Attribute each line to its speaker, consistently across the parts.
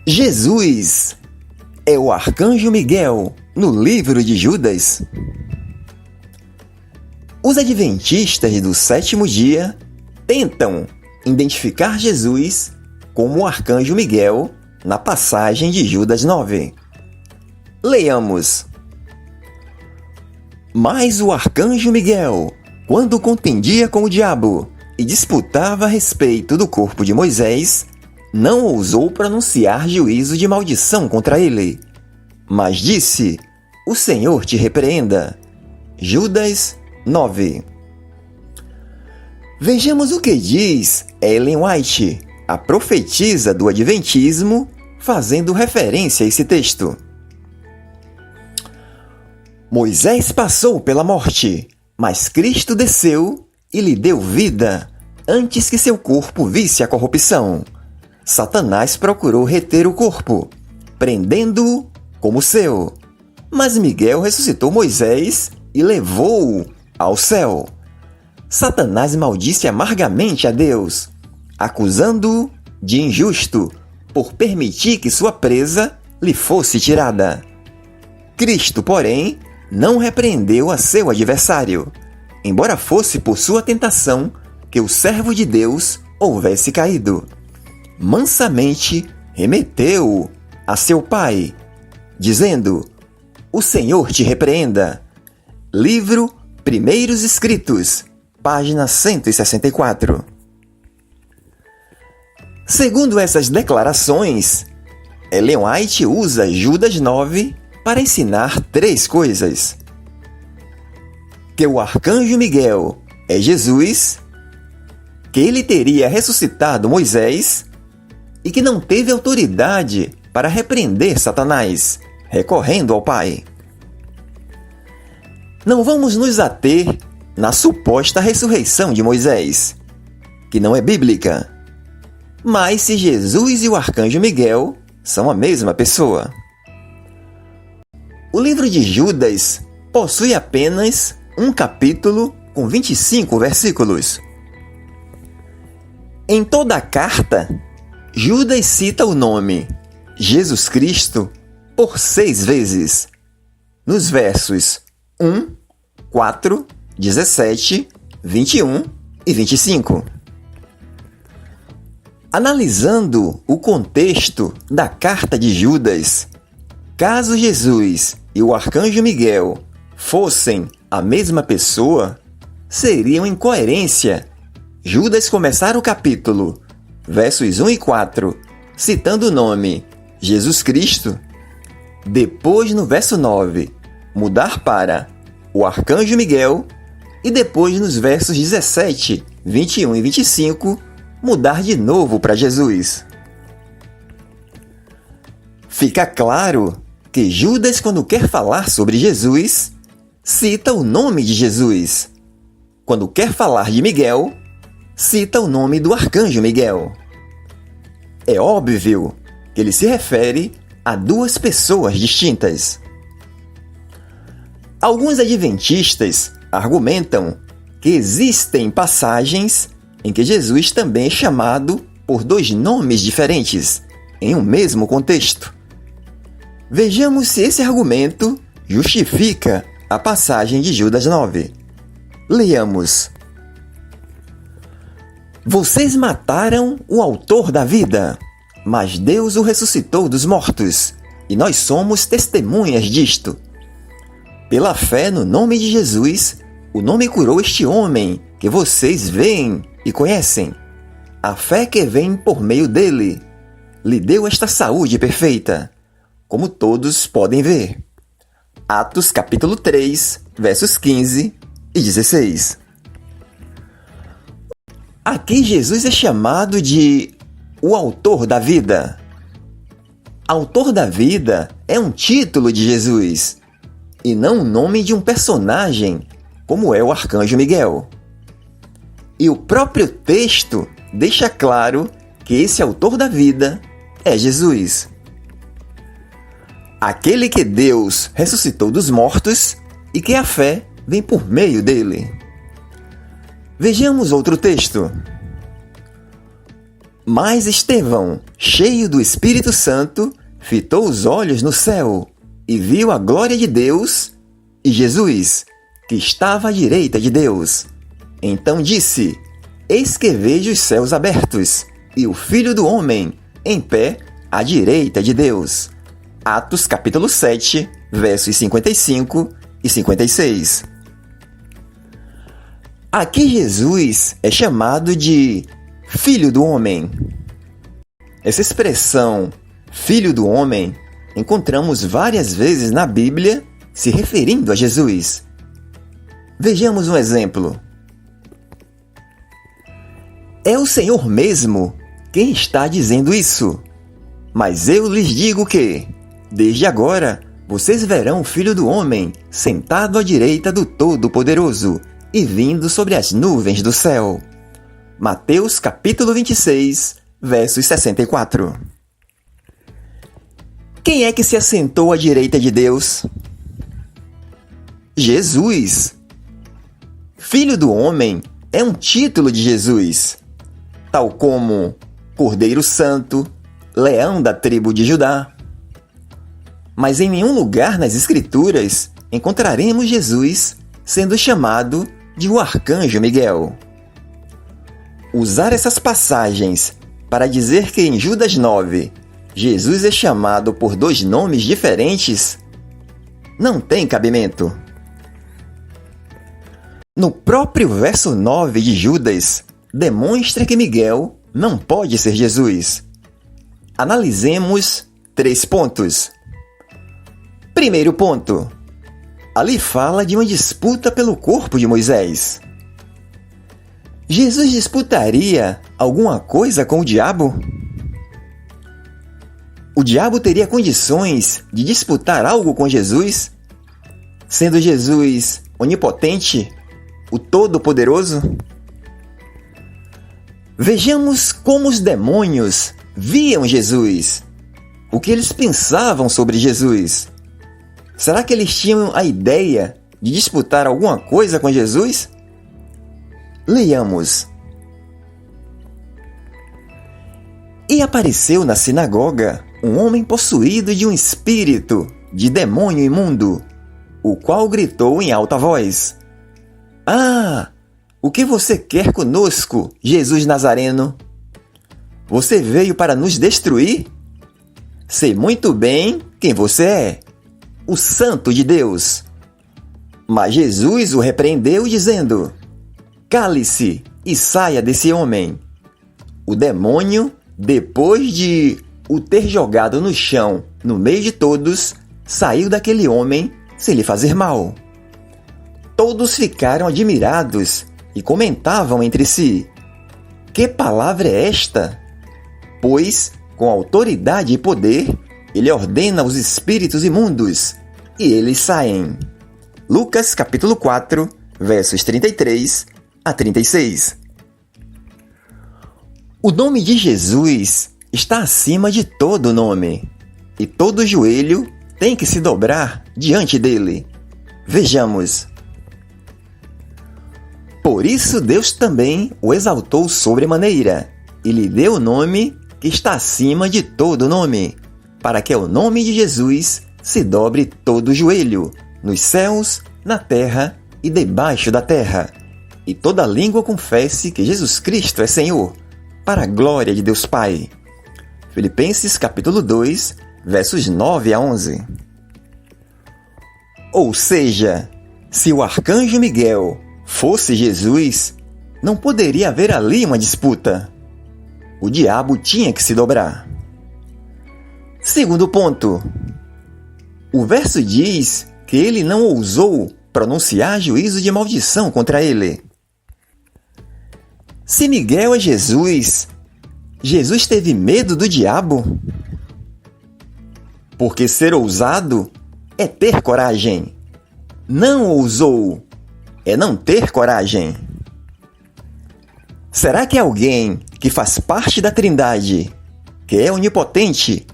Speaker 1: Jesus é o arcanjo Miguel no livro de Judas? Os adventistas do sétimo dia tentam identificar Jesus como o arcanjo Miguel na passagem de Judas 9. Leamos. Mas o arcanjo Miguel, quando contendia com o diabo e disputava a respeito do corpo de Moisés, não ousou pronunciar juízo de maldição contra ele, mas disse: O Senhor te repreenda. Judas 9. Vejamos o que diz Ellen White, a profetisa do Adventismo, fazendo referência a esse texto. Moisés passou pela morte, mas Cristo desceu e lhe deu vida antes que seu corpo visse a corrupção. Satanás procurou reter o corpo, prendendo-o como seu. Mas Miguel ressuscitou Moisés e levou-o ao céu. Satanás maldisse amargamente a Deus, acusando-o de injusto por permitir que sua presa lhe fosse tirada. Cristo, porém, não repreendeu a seu adversário, embora fosse por sua tentação que o servo de Deus houvesse caído. Mansamente remeteu-o a seu pai, dizendo: O Senhor te repreenda. Livro Primeiros Escritos, página 164. Segundo essas declarações, Ellen White usa Judas 9 para ensinar três coisas: que o arcanjo Miguel é Jesus, que ele teria ressuscitado Moisés e que não teve autoridade para repreender Satanás, recorrendo ao Pai. Não vamos nos ater na suposta ressurreição de Moisés, que não é bíblica, mas se Jesus e o arcanjo Miguel são a mesma pessoa. O livro de Judas possui apenas um capítulo com 25 versículos. Em toda a carta, Judas cita o nome Jesus Cristo por 6 vezes, nos versos 1, 4, 17, 21 e 25. Analisando o contexto da carta de Judas, caso Jesus e o arcanjo Miguel fossem a mesma pessoa, seria uma incoerência Judas começar o capítulo, versos 1 e 4, citando o nome Jesus Cristo, depois no verso 9, mudar para o arcanjo Miguel e depois nos versos 17, 21 e 25, mudar de novo para Jesus. Fica claro que Judas, quando quer falar sobre Jesus, cita o nome de Jesus. Quando quer falar de Miguel, cita o nome do arcanjo Miguel. É óbvio que ele se refere a duas pessoas distintas. Alguns adventistas argumentam que existem passagens em que Jesus também é chamado por 2 nomes diferentes, em um mesmo contexto. Vejamos se esse argumento justifica a passagem de Judas 9. Leamos. Vocês mataram o autor da vida, mas Deus o ressuscitou dos mortos, e nós somos testemunhas disto. Pela fé no nome de Jesus, o nome curou este homem que vocês veem e conhecem. A fé que vem por meio dele lhe deu esta saúde perfeita, como todos podem ver. Atos capítulo 3, versos 15 e 16. Aqui Jesus é chamado de o autor da vida. Autor da vida é um título de Jesus, e não o nome de um personagem, como é o arcanjo Miguel. E o próprio texto deixa claro que esse autor da vida é Jesus. Aquele que Deus ressuscitou dos mortos e que a fé vem por meio dele. Vejamos outro texto. Mas Estevão, cheio do Espírito Santo, fitou os olhos no céu e viu a glória de Deus e Jesus, que estava à direita de Deus. Então disse: Eis que vejo os céus abertos e o Filho do Homem em pé à direita de Deus. Atos capítulo 7, versos 55 e 56. Aqui Jesus é chamado de Filho do Homem. Essa expressão, Filho do Homem, encontramos várias vezes na Bíblia se referindo a Jesus. Vejamos um exemplo. É o Senhor mesmo quem está dizendo isso. Mas eu lhes digo que, desde agora, vocês verão o Filho do Homem sentado à direita do Todo-Poderoso e vindo sobre as nuvens do céu. Mateus capítulo 26, versos 64. Quem é que se assentou à direita de Deus? Jesus. Filho do Homem é um título de Jesus, tal como Cordeiro Santo, Leão da tribo de Judá. Mas em nenhum lugar nas Escrituras encontraremos Jesus sendo chamado de o Arcanjo Miguel. Usar essas passagens para dizer que em Judas 9 Jesus é chamado por dois nomes diferentes não tem cabimento. No próprio verso 9 de Judas, demonstra que Miguel não pode ser Jesus. Analisemos 3 pontos. Primeiro ponto. Ali fala de uma disputa pelo corpo de Moisés. Jesus disputaria alguma coisa com o diabo? O diabo teria condições de disputar algo com Jesus? Sendo Jesus onipotente, o Todo-Poderoso? Vejamos como os demônios viam Jesus. O que eles pensavam sobre Jesus? Será que eles tinham a ideia de disputar alguma coisa com Jesus? Leiamos. E apareceu na sinagoga um homem possuído de um espírito de demônio imundo, o qual gritou em alta voz: Ah! O que você quer conosco, Jesus Nazareno? Você veio para nos destruir? Sei muito bem quem você é, o Santo de Deus. Mas Jesus o repreendeu, dizendo: Cale-se e saia desse homem. O demônio, depois de o ter jogado no chão, no meio de todos, saiu daquele homem sem lhe fazer mal. Todos ficaram admirados e comentavam entre si: Que palavra é esta? Pois, com autoridade e poder, ele ordena os espíritos imundos, e eles saem. Lucas capítulo 4, versos 33 a 36. O nome de Jesus está acima de todo nome, e todo joelho tem que se dobrar diante dele. Vejamos. Por isso Deus também o exaltou sobremaneira, e lhe deu o nome que está acima de todo nome, para que ao nome de Jesus se dobre todo joelho, nos céus, na terra e debaixo da terra, e toda língua confesse que Jesus Cristo é Senhor, para a glória de Deus Pai. Filipenses capítulo 2, versos 9 a 11. Ou seja, se o arcanjo Miguel fosse Jesus, não poderia haver ali uma disputa. O diabo tinha que se dobrar. Segundo ponto. O verso diz que ele não ousou pronunciar juízo de maldição contra ele. Se Miguel é Jesus, Jesus teve medo do diabo? Porque ser ousado é ter coragem. Não ousou é não ter coragem. Será que alguém que faz parte da Trindade, que é onipotente,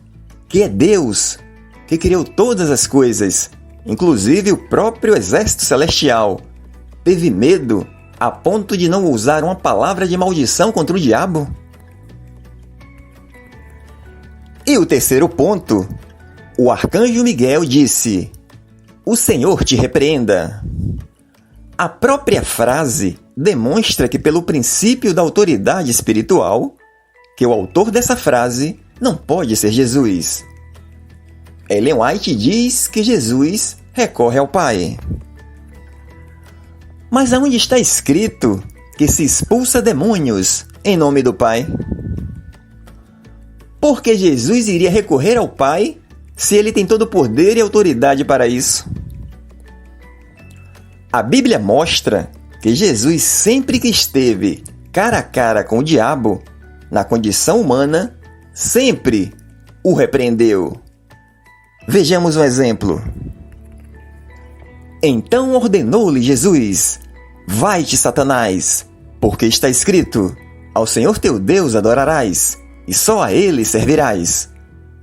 Speaker 1: que é Deus, que criou todas as coisas, inclusive o próprio exército celestial, teve medo a ponto de não usar uma palavra de maldição contra o diabo? E o terceiro ponto, o arcanjo Miguel disse: "O Senhor te repreenda." A própria frase demonstra que, pelo princípio da autoridade espiritual, que o autor dessa frase não pode ser Jesus. Ellen White diz que Jesus recorre ao Pai. Mas aonde está escrito que se expulsa demônios em nome do Pai? Por que Jesus iria recorrer ao Pai se ele tem todo o poder e autoridade para isso? A Bíblia mostra que Jesus, sempre que esteve cara a cara com o diabo, na condição humana, sempre o repreendeu. Vejamos um exemplo. Então ordenou-lhe Jesus: "Vai-te, Satanás, porque está escrito: ao Senhor teu Deus adorarás, e só a ele servirás."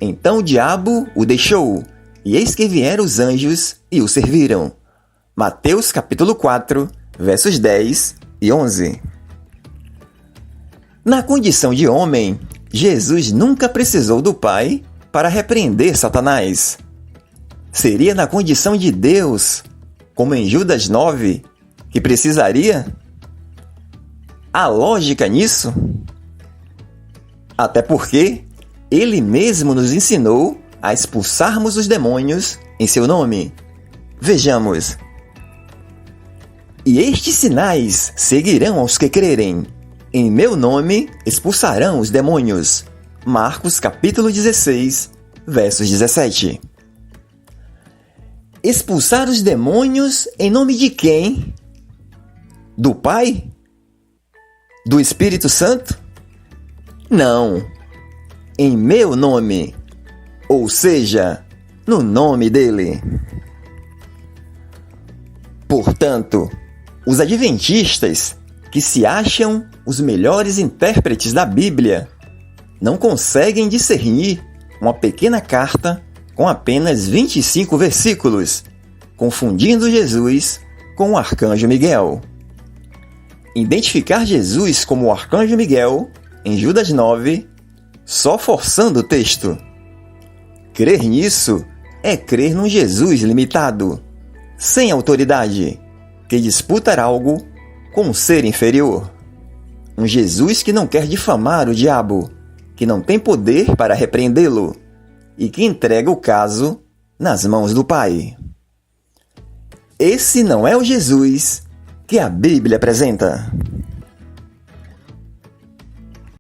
Speaker 1: Então o diabo o deixou, e eis que vieram os anjos e o serviram. Mateus capítulo 4, versos 10 e 11. Na condição de homem, Jesus nunca precisou do Pai para repreender Satanás. Seria na condição de Deus, como em Judas 9, que precisaria? Há lógica nisso? Até porque ele mesmo nos ensinou a expulsarmos os demônios em seu nome. Vejamos. "E estes sinais seguirão aos que crerem. Em meu nome expulsarão os demônios." Marcos capítulo 16, versos 17. Expulsar os demônios em nome de quem? Do Pai? Do Espírito Santo? Não. Em meu nome. Ou seja, no nome dele. Portanto, os adventistas, que se acham os melhores intérpretes da Bíblia, não conseguem discernir uma pequena carta com apenas 25 versículos, confundindo Jesus com o arcanjo Miguel. Identificar Jesus como o arcanjo Miguel, em Judas 9, só forçando o texto. Crer nisso é crer num Jesus limitado, sem autoridade, que disputa algo com um ser inferior. Um Jesus que não quer difamar o diabo, que não tem poder para repreendê-lo e que entrega o caso nas mãos do Pai. Esse não é o Jesus que a Bíblia apresenta.